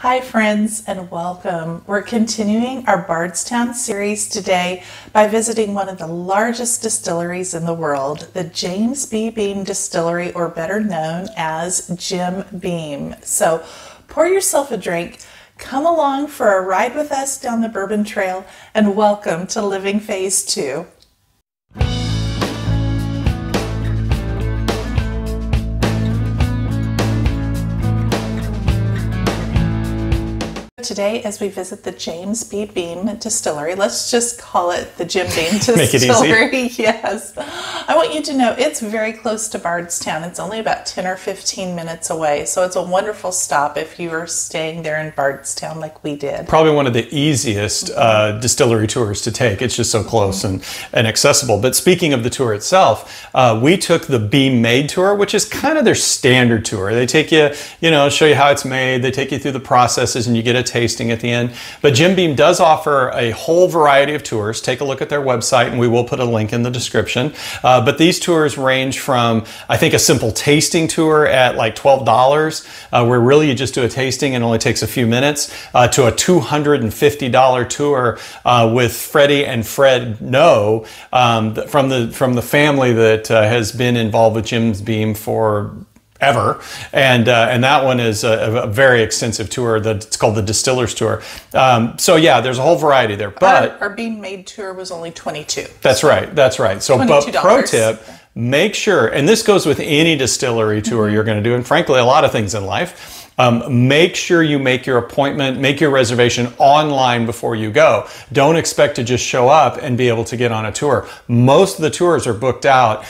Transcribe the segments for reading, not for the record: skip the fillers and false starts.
Hi friends and welcome. We're continuing our Bardstown series today by visiting one of the largest distilleries in the world, the James B. Beam Distillery, or better known as Jim Beam. So pour yourself a drink, come along for a ride with us down the Bourbon Trail, and welcome to Living Phase 2. Today, as we visit the James B. Beam Distillery, let's just call it the Jim Beam Distillery. Make it easy. Yes. I want you to know it's very close to Bardstown. It's only about 10 or 15 minutes away. So it's a wonderful stop if you are staying there in Bardstown like we did. Probably one of the easiest distillery tours to take. It's just so close and accessible. But speaking of the tour itself, we took the Beam Made tour, which is kind of their standard tour. They take you, show you how it's made. They take you through the processes and you get a tasting at the end. But Jim Beam does offer a whole variety of tours. Take a look at their website and we will put a link in the description. But these tours range from, I think, a simple tasting tour at like $12, where really you just do a tasting and only takes a few minutes, to a $250 tour with Freddie and Fred No, from the family that has been involved with Jim Beam for ever, and that one is a very extensive tour. It's called the Distillers Tour. So yeah, there's a whole variety there. But our Beam Made tour was only $22. That's right. That's right. So, but $22. Pro tip: make sure, and this goes with any distillery tour you're going to do, and frankly, a lot of things in life. Make sure you make your appointment, make your reservation online before you go. Don't expect to just show up and be able to get on a tour. Most of the tours are booked out,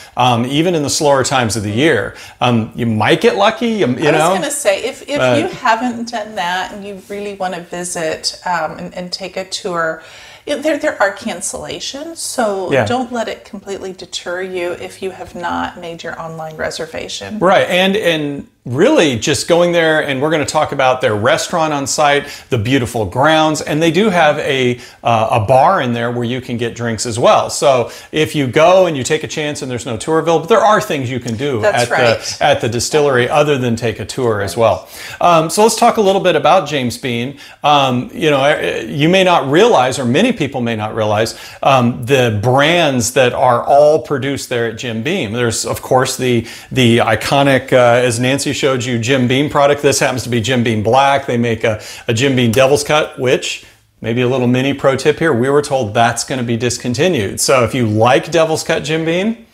even in the slower times of the year. You might get lucky, I was going to say, if you haven't done that and you really want to visit and take a tour, there are cancellations, so don't let it completely deter you if you have not made your online reservation. Right, and really just going there, and we're going to talk about their restaurant on site, the beautiful grounds, and they do have a bar in there where you can get drinks as well. So if you go and you take a chance and there's no tour available, there are things you can do at the distillery other than take a tour as well. So let's talk a little bit about James Beam. You may not realize, or many people may not realize, the brands that are all produced there at Jim Beam. There's, of course, the iconic, as Nancy showed you, Jim Beam product. This happens to be Jim Beam Black. They make a Jim Beam Devil's Cut, which, maybe a little mini pro tip here, we were told that's going to be discontinued. So if you like Devil's Cut Jim Beam,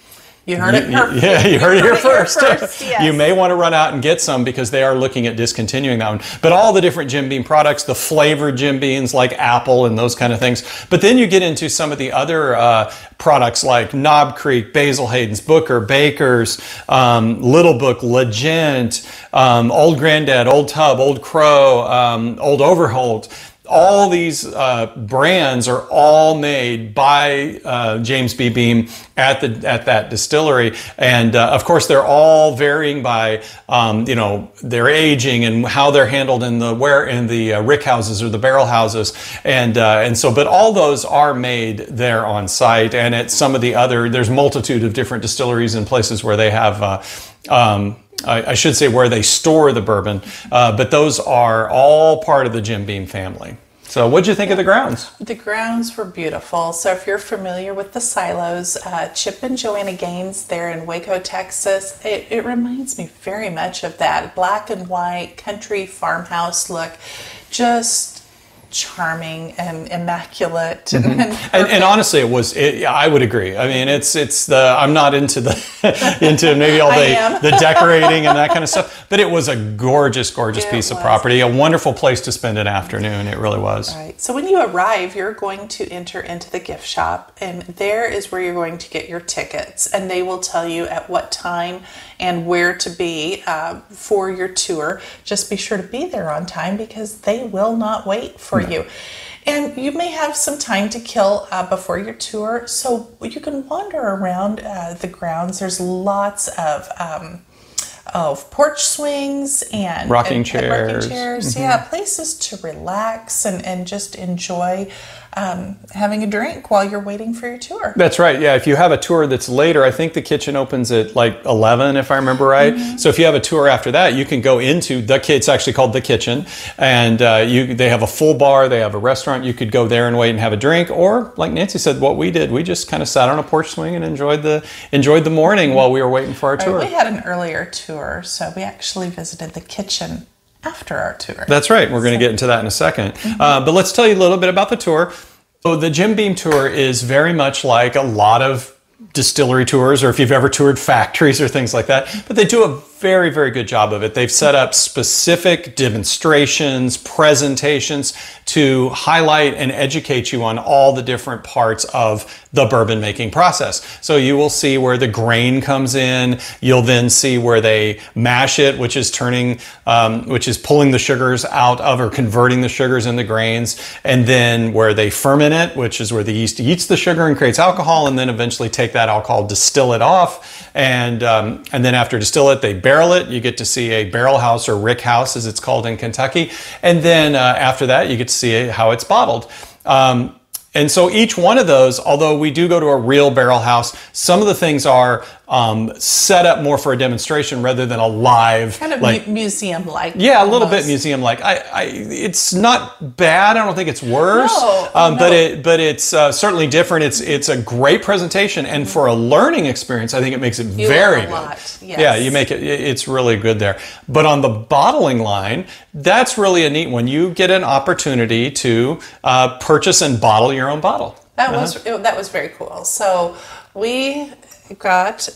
you heard it first. Yeah, you heard it here first. Yes. You may want to run out and get some because they are looking at discontinuing that one. But all the different Jim Beam products, the flavored Jim Beams like apple and those kind of things. But then you get into some of the other products like Knob Creek, Basil Hayden's, Booker, Baker's, Little Book, Legent, Old Granddad, Old Tub, Old Crow, Old Overholt. All these brands are all made by James B. Beam at that distillery, and of course they're all varying by their aging and how they're handled in the rick houses or the barrel houses, and so. But all those are made there on site, and at some of the other, there's multitude of different distilleries and places where they have. I should say where they store the bourbon, but those are all part of the Jim Beam family. So what'd you think of the grounds? The grounds were beautiful. So if you're familiar with the silos, Chip and Joanna Gaines there in Waco, Texas, it reminds me very much of that black and white country farmhouse look. Just charming and immaculate, and honestly, I would agree. I mean, I'm not into into maybe all the decorating and that kind of stuff, but it was a gorgeous piece of property, a wonderful place to spend an afternoon. It really was. All right. So when you arrive, you're going to enter into the gift shop, and there is where you're going to get your tickets, and they will tell you at what time and where to be for your tour. Just be sure to be there on time because they will not wait for you. And you may have some time to kill before your tour, so you can wander around the grounds. There's lots of porch swings and rocking chairs. Yeah, places to relax and just enjoy having a drink while you're waiting for your tour. That's right. Yeah, if you have a tour that's later, I think the kitchen opens at like 11, if I remember right. So if you have a tour after that, you can go into it's actually called the kitchen, and they have a full bar, they have a restaurant. You could go there and wait and have a drink, or like Nancy said, what we did, we just kind of sat on a porch swing and enjoyed the morning while we were waiting for our tour. We had an earlier tour, so we actually visited the kitchen after our tour. That's right. We're going to get into that in a second. But let's tell you a little bit about the tour. So the Jim Beam tour is very much like a lot of distillery tours, or if you've ever toured factories or things like that, but they do a very, very good job of it. They've set up specific demonstrations, presentations to highlight and educate you on all the different parts of the bourbon making process. So you will see where the grain comes in. You'll then see where they mash it, which is pulling the sugars out of, or converting the sugars into grains, and then where they ferment it, which is where the yeast eats the sugar and creates alcohol, and then eventually take that alcohol, distill it off, and then after distill it, they barrel it. You get to see a barrel house, or rick house as it's called in Kentucky. And then after that, you get to see how it's bottled. And so each one of those, although we do go to a real barrel house, some of the things are set up more for a demonstration rather than a live, kind of museum-like. Yeah, a little bit museum-like. It's not bad. I don't think it's worse. No. But it's certainly different. It's a great presentation, and for a learning experience, I think it makes it very good. Yes. Yeah, you make it. It's really good there. But on the bottling line, that's really a neat one. You get an opportunity to purchase and bottle your own bottle. That was very cool. So we got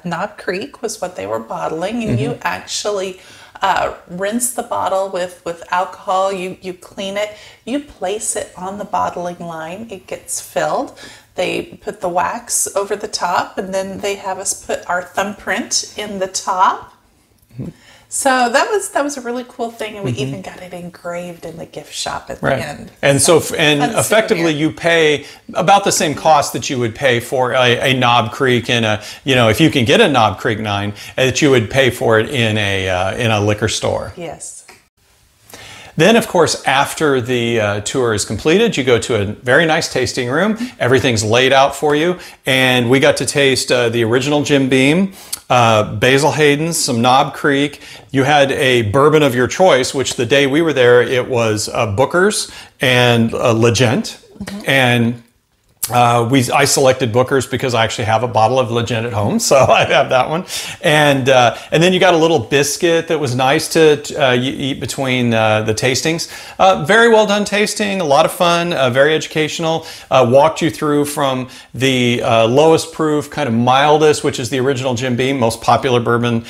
Knob Creek was what they were bottling, and you actually rinse the bottle with alcohol. You clean it. You place it on the bottling line. It gets filled. They put the wax over the top, and then they have us put our thumbprint in the top. So that was a really cool thing, and we even got it engraved in the gift shop at the end. And so effectively, you pay about the same cost that you would pay for a Knob Creek in if you can get a Knob Creek 9, that you would pay for it in a liquor store. Yes. Then, of course, after the tour is completed, you go to a very nice tasting room. Everything's laid out for you. And we got to taste the original Jim Beam, Basil Hayden's, some Knob Creek. You had a bourbon of your choice, which the day we were there, it was Booker's and Legent. And I selected Booker's because I actually have a bottle of Legend at home, so I have that one. And then you got a little biscuit that was nice to eat between the tastings. Very well done tasting, a lot of fun, very educational. Walked you through from the lowest proof, kind of mildest, which is the original Jim Beam, most popular bourbon.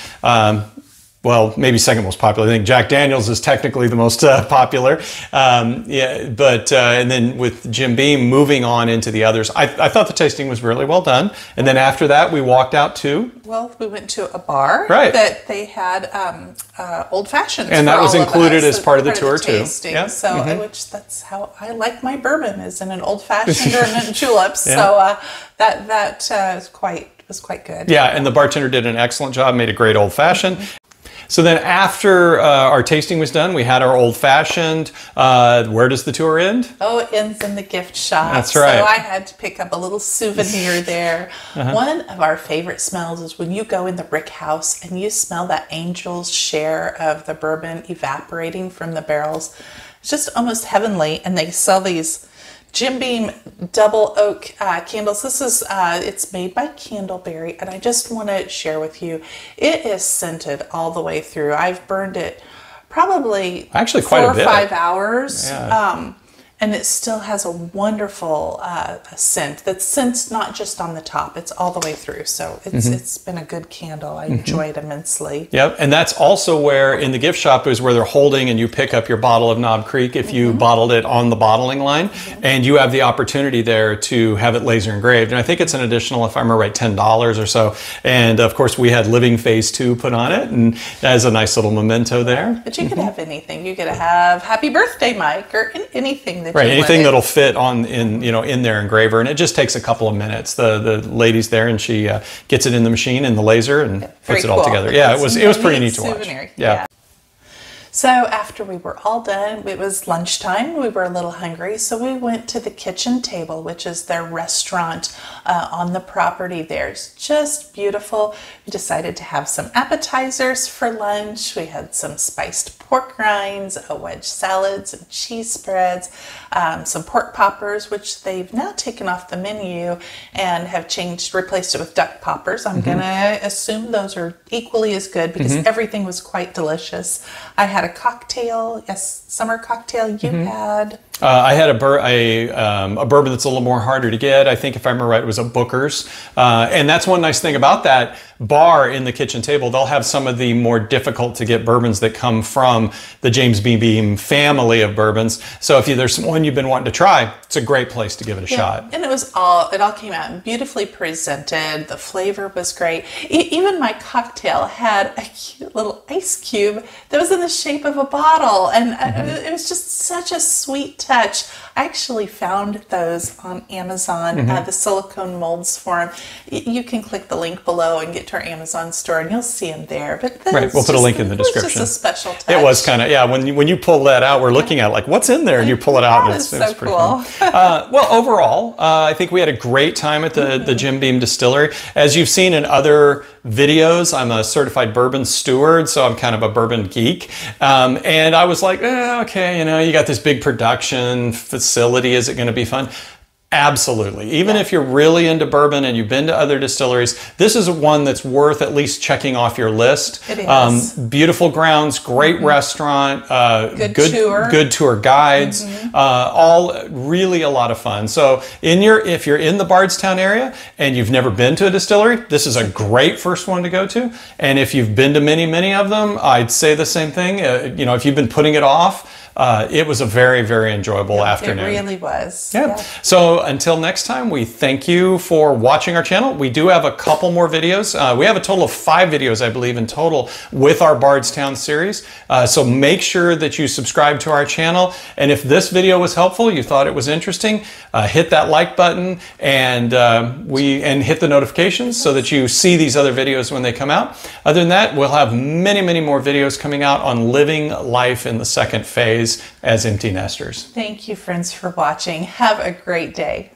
Well, maybe second most popular. I think Jack Daniel's is technically the most popular. And then with Jim Beam moving on into the others, I thought the tasting was really well done. And then after that, we walked out to... Well, we went to a bar that they had old fashions. And that was included as part of the tour too. Yeah. So, which that's how I like my bourbon, is in an old fashioned or in tulips. Yeah. So that was quite good. Yeah, and the bartender did an excellent job, made a great old fashioned. So then after our tasting was done, we had our old-fashioned. Where does the tour end? Oh, it ends in the gift shop. That's right. So I had to pick up a little souvenir there. One of our favorite smells is when you go in the brick house and you smell that angel's share of the bourbon evaporating from the barrels. It's just almost heavenly, and they sell these Jim Beam double oak candles. This is it's made by Candleberry, and I just want to share with you, it is scented all the way through. I've burned it probably actually quite 4 a bit. or 5 hours. Yeah. And it still has a wonderful scent that's sensed not just on the top, it's all the way through. So it's been a good candle. I enjoy it immensely. Yep, and that's also where in the gift shop is where they're holding, and you pick up your bottle of Knob Creek if you bottled it on the bottling line, and you have the opportunity there to have it laser engraved. And I think it's an additional, if I remember right, $10 or so. And of course, we had Living Phase 2 put on it, and as a nice little memento there. But you could have anything. You could have Happy Birthday, Mike, or anything that right, anything that'll fit in their engraver, and it just takes a couple of minutes. The lady's there, and she gets it in the machine in the laser and puts it all together. Yeah, it was pretty neat to watch. Yeah. So after we were all done, it was lunchtime. We were a little hungry, so we went to the Kitchen Table, which is their restaurant on the property there. It's just beautiful. We decided to have some appetizers for lunch. We had some spiced pork rinds, a wedge salad, some cheese spreads, some pork poppers, which they've now taken off the menu and have replaced it with duck poppers. I'm gonna assume those are equally as good because everything was quite delicious. I had a cocktail, yes, summer cocktail. You had? I had a bourbon that's a little more harder to get. I think if I remember right, it was a Booker's. And that's one nice thing about that bar in the Kitchen Table. They'll have some of the more difficult to get bourbons that come from the James Beam family of bourbons. So if there's one you've been wanting to try, it's a great place to give it a shot. And it all came out beautifully presented. The flavor was great. Even my cocktail had a cute little ice cube that was in the shape of a bottle. And it was just such a sweet touch. I actually found those on Amazon, the silicone molds for them. You can click the link below and get to our Amazon store and you'll see them there. But right, we'll put a link in the description. It was just a special touch. It was kind of, yeah, when you pull that out, we're looking at like, what's in there? And you pull it out and it's so pretty cool. fun. Well, overall, I think we had a great time at the Jim Beam Distillery. As you've seen in other videos, I'm a certified bourbon steward, so I'm kind of a bourbon geek. And I was like, okay, you got this big production facility. Is it going to be fun? Absolutely. Even if you're really into bourbon and you've been to other distilleries, this is one that's worth at least checking off your list. It is. Beautiful grounds, great restaurant, good tour guides, all really a lot of fun. So if you're in the Bardstown area and you've never been to a distillery, this is a great first one to go to. And if you've been to many, many of them, I'd say the same thing. If you've been putting it off, it was a very, very enjoyable afternoon. It really was. Yeah. So until next time, we thank you for watching our channel. We do have a couple more videos. We have a total of 5 videos, I believe, in total with our Bardstown series. So make sure that you subscribe to our channel. And if this video was helpful, you thought it was interesting, hit that like button and hit the notifications so that you see these other videos when they come out. Other than that, we'll have many, many more videos coming out on living life in the second phase as empty nesters. Thank you, friends, for watching. Have a great day.